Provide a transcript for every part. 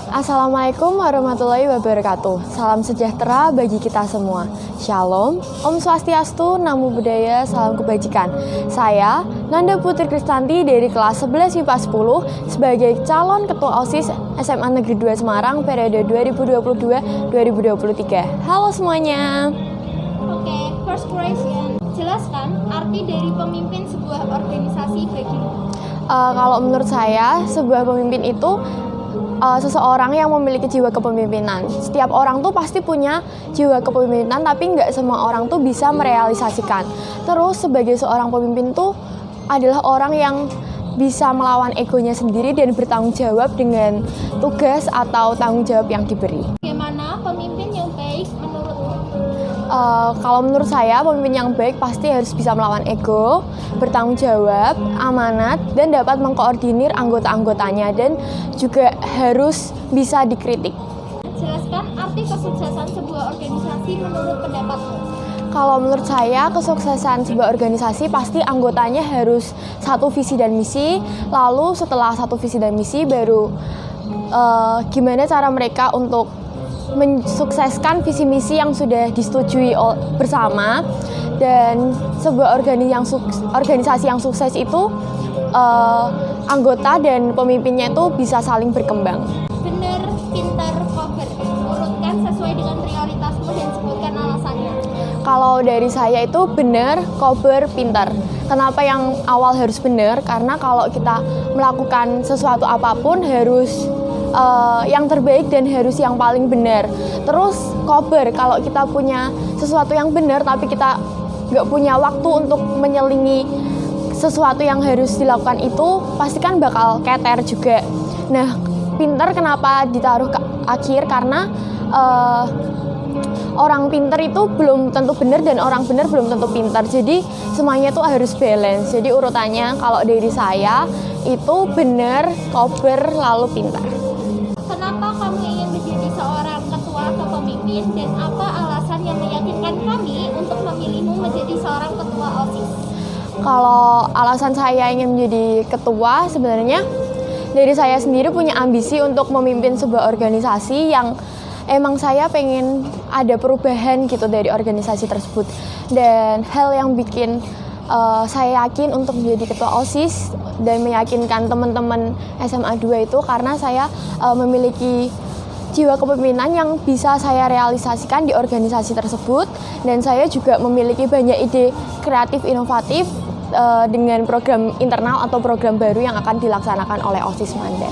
Assalamualaikum warahmatullahi wabarakatuh. Salam sejahtera bagi kita semua. Shalom, Om Swastiastu, Namo Buddhaya, salam kebajikan. Saya, Nanda Putri Kristanti dari kelas 11 MIPA 10 sebagai calon Ketua OSIS SMA Negeri 2 Semarang periode 2022-2023. Halo semuanya. Oke, first question. Jelaskan arti dari pemimpin sebuah organisasi bagimu. Kalau menurut saya, sebuah pemimpin itu seseorang yang memiliki jiwa kepemimpinan. Setiap orang tuh pasti punya jiwa kepemimpinan, tapi nggak semua orang tuh bisa merealisasikan. Terus sebagai seorang pemimpin tuh adalah orang yang bisa melawan egonya sendiri dan bertanggung jawab dengan tugas atau tanggung jawab yang diberi. Bagaimana pemimpin yang baik menurutmu? Kalau menurut saya, pemimpin yang baik pasti harus bisa melawan ego, bertanggung jawab, amanat, dan dapat mengkoordinir anggota-anggotanya, dan juga harus bisa dikritik. Jelaskan arti kesuksesan sebuah organisasi menurut pendapatmu. Kalau menurut saya, kesuksesan sebuah organisasi pasti anggotanya harus satu visi dan misi. Lalu setelah satu visi dan misi, baru gimana cara mereka untuk mensukseskan visi misi yang sudah disetujui bersama. Dan sebuah organisasi yang sukses itu anggota dan pemimpinnya itu bisa saling berkembang. Benar, pintar, kober. Urutkan sesuai dengan prioritasmu dan sebutkan alasannya. Kalau dari saya itu benar, kober, pintar. Kenapa yang awal harus benar? Karena kalau kita melakukan sesuatu apapun harus yang terbaik dan harus yang paling benar. Terus kober, kalau kita punya sesuatu yang benar tapi kita nggak punya waktu untuk menyelingi sesuatu yang harus dilakukan itu, pasti kan bakal keter juga. Nah, pintar kenapa ditaruh ke akhir? Karena orang pintar itu belum tentu benar dan orang benar belum tentu pintar. Jadi semuanya itu harus balance. Jadi urutannya kalau dari saya itu benar, kober, lalu pintar. Kenapa kamu ingin menjadi seorang ketua atau pemimpin, dan apa alasan yang meyakinkan kami untuk memilihmu menjadi seorang ketua OSIS? Kalau alasan saya ingin menjadi ketua, sebenarnya dari saya sendiri punya ambisi untuk memimpin sebuah organisasi yang emang saya pengen ada perubahan gitu dari organisasi tersebut. Dan hal yang bikin saya yakin untuk menjadi ketua OSIS dan meyakinkan teman-teman SMA 2 itu karena saya memiliki jiwa kepemimpinan yang bisa saya realisasikan di organisasi tersebut, dan saya juga memiliki banyak ide kreatif inovatif dengan program internal atau program baru yang akan dilaksanakan oleh OSIS Manda.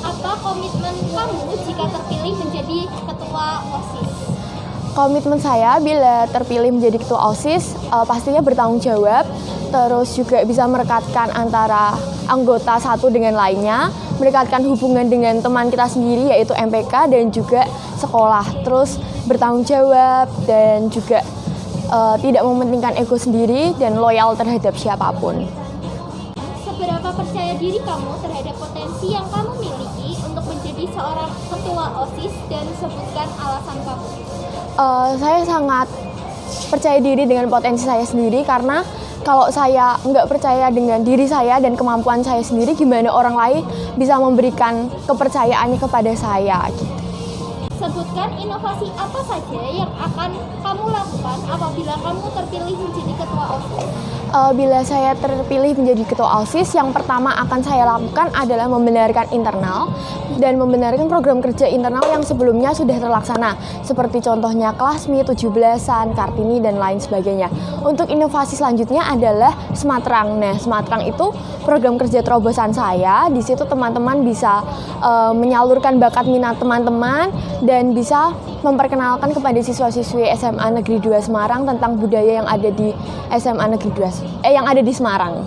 Apa komitmen kamu jika terpilih menjadi ketua OSIS? Komitmen saya bila terpilih menjadi ketua OSIS pastinya bertanggung jawab, terus juga bisa merekatkan antara anggota satu dengan lainnya, merekatkan hubungan dengan teman kita sendiri yaitu MPK dan juga sekolah, terus bertanggung jawab dan juga tidak mementingkan ego sendiri dan loyal terhadap siapapun. Seberapa percaya diri kamu terhadap potensi yang kamu miliki untuk menjadi seorang ketua OSIS, dan sebutkan alasan kamu? Saya sangat percaya diri dengan potensi saya sendiri, karena kalau saya nggak percaya dengan diri saya dan kemampuan saya sendiri, gimana orang lain bisa memberikan kepercayaannya kepada saya gitu. Sebutkan inovasi apa saja yang akan kamu lakukan apabila kamu terpilih menjadi ketua OSIS. Bila saya terpilih menjadi ketua OSIS, yang pertama akan saya lakukan adalah membenarkan internal dan membenarkan program kerja internal yang sebelumnya sudah terlaksana, seperti contohnya Klasmi, 17-an, Kartini, dan lain sebagainya. Untuk inovasi selanjutnya adalah Smartrang. Nah, Smartrang itu program kerja terobosan saya. Di situ teman-teman bisa menyalurkan bakat minat teman-teman dan bisa memperkenalkan kepada siswa-siswi SMA Negeri 2 Semarang tentang budaya yang ada di SMA Negeri 2 yang ada di Semarang.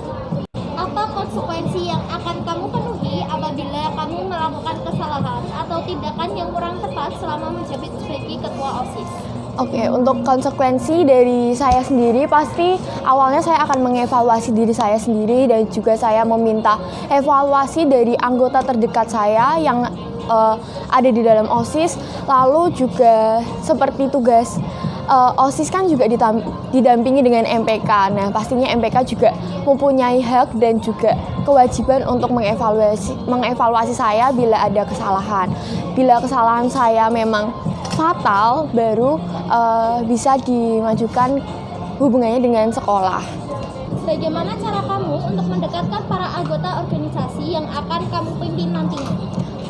Apa konsekuensi yang akan kamu penuhi apabila kamu melakukan kesalahan atau tindakan yang kurang tepat selama menjabat sebagai ketua OSIS? Oke, untuk konsekuensi dari saya sendiri, pasti awalnya saya akan mengevaluasi diri saya sendiri dan juga saya meminta evaluasi dari anggota terdekat saya yang ada di dalam OSIS. Lalu juga seperti tugas OSIS kan juga didampingi dengan MPK. Nah, pastinya MPK juga mempunyai hak dan juga kewajiban untuk mengevaluasi saya bila ada kesalahan. Bila kesalahan saya memang fatal, baru bisa dimajukan hubungannya dengan sekolah. Bagaimana cara kamu untuk mendekatkan para anggota organisasi yang akan kamu pimpin nantinya?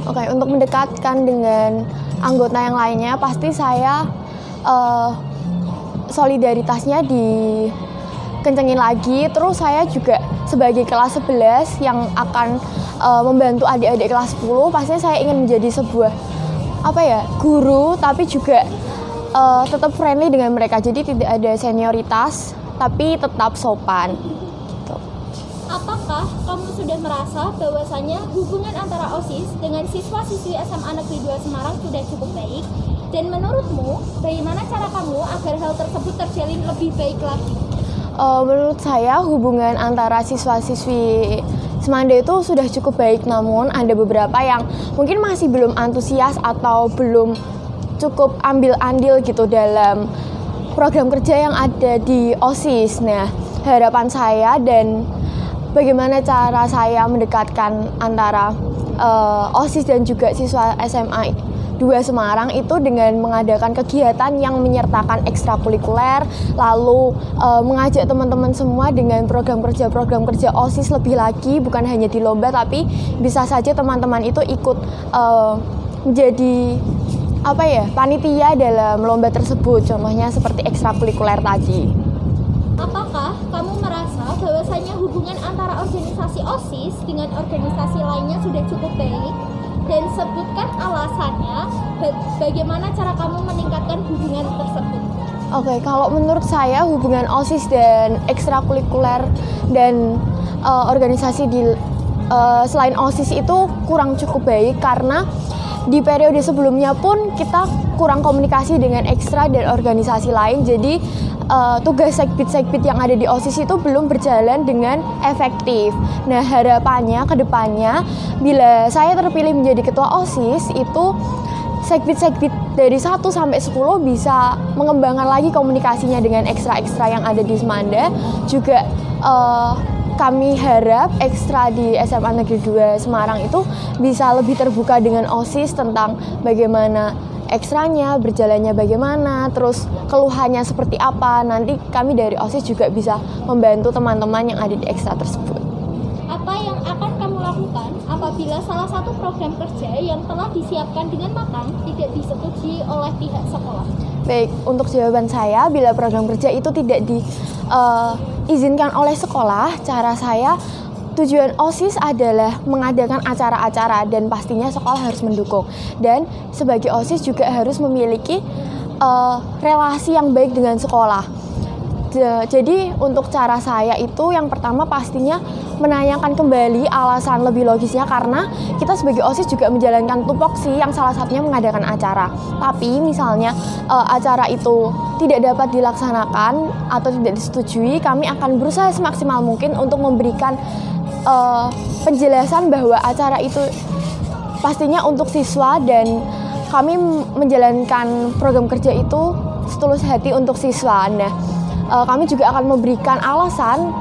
Oke, untuk mendekatkan dengan anggota yang lainnya, pasti saya solidaritasnya dikencengin lagi. Terus saya juga sebagai kelas 11 yang akan membantu adik-adik kelas 10, pastinya saya ingin menjadi sebuah guru, tapi juga tetap friendly dengan mereka. Jadi tidak ada senioritas, tapi tetap sopan. Gitu. Apakah kamu sudah merasa bahwasannya hubungan antara OSIS dengan siswa-siswi SMA Negeri 2 Semarang sudah cukup baik? Dan menurutmu, bagaimana cara kamu agar hal tersebut terjalin lebih baik lagi? Menurut saya hubungan antara siswa-siswi Semanda itu sudah cukup baik, namun ada beberapa yang mungkin masih belum antusias atau belum cukup ambil andil gitu dalam program kerja yang ada di OSIS. Nah, harapan saya dan bagaimana cara saya mendekatkan antara OSIS dan juga siswa SMA 2 Semarang itu dengan mengadakan kegiatan yang menyertakan ekstrakurikuler, lalu mengajak teman-teman semua dengan program kerja OSIS lebih lagi, bukan hanya di lomba, tapi bisa saja teman-teman itu ikut menjadi panitia dalam lomba tersebut, contohnya seperti ekstrakurikuler tadi. Apakah kamu merasa bahwasanya hubungan antara organisasi OSIS dengan organisasi lainnya sudah cukup baik? Dan sebutkan alasannya, bagaimana cara kamu meningkatkan hubungan tersebut? Oke, kalau menurut saya hubungan OSIS dan ekstrakurikuler dan organisasi selain OSIS itu kurang cukup baik, karena di periode sebelumnya pun kita kurang komunikasi dengan ekstra dan organisasi lain. Jadi tugas sekbid yang ada di OSIS itu belum berjalan dengan efektif. Nah, harapannya ke depannya bila saya terpilih menjadi ketua OSIS itu sekbid dari 1 sampai 10 bisa mengembangkan lagi komunikasinya dengan ekstra-ekstra yang ada di Semanda. Juga kami harap ekstra di SMA Negeri 2 Semarang itu bisa lebih terbuka dengan OSIS tentang bagaimana ekstranya, berjalannya bagaimana, terus keluhannya seperti apa. Nanti kami dari OSIS juga bisa membantu teman-teman yang ada di ekstra tersebut. Apa yang akan kamu lakukan apabila salah satu program kerja yang telah disiapkan dengan matang tidak disetujui oleh pihak sekolah? Baik, untuk jawaban saya, bila program kerja itu tidak diizinkan oleh sekolah, cara saya, tujuan OSIS adalah mengadakan acara-acara dan pastinya sekolah harus mendukung. Dan sebagai OSIS juga harus memiliki relasi yang baik dengan sekolah. Jadi untuk cara saya itu yang pertama pastinya menanyakan kembali alasan lebih logisnya, karena kita sebagai OSIS juga menjalankan tupoksi yang salah satunya mengadakan acara. Tapi misalnya acara itu tidak dapat dilaksanakan atau tidak disetujui, kami akan berusaha semaksimal mungkin untuk memberikan penjelasan bahwa acara itu pastinya untuk siswa dan kami menjalankan program kerja itu setulus hati untuk siswa. Nah, kami juga akan memberikan alasan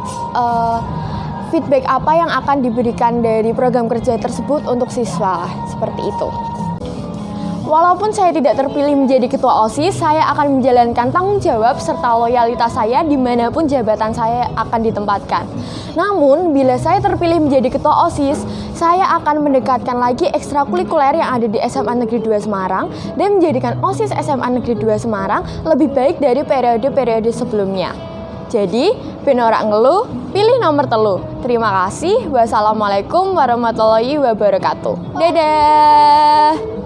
feedback apa yang akan diberikan dari program kerja tersebut untuk siswa, seperti itu. Walaupun saya tidak terpilih menjadi ketua OSIS, saya akan menjalankan tanggung jawab serta loyalitas saya dimanapun jabatan saya akan ditempatkan. Namun, bila saya terpilih menjadi ketua OSIS, saya akan mendekatkan lagi ekstrakurikuler yang ada di SMA Negeri 2 Semarang dan menjadikan OSIS SMA Negeri 2 Semarang lebih baik dari periode-periode sebelumnya. Jadi, ben ora ngeluh, pilih nomor 3. Terima kasih. Wassalamualaikum warahmatullahi wabarakatuh. Dadah.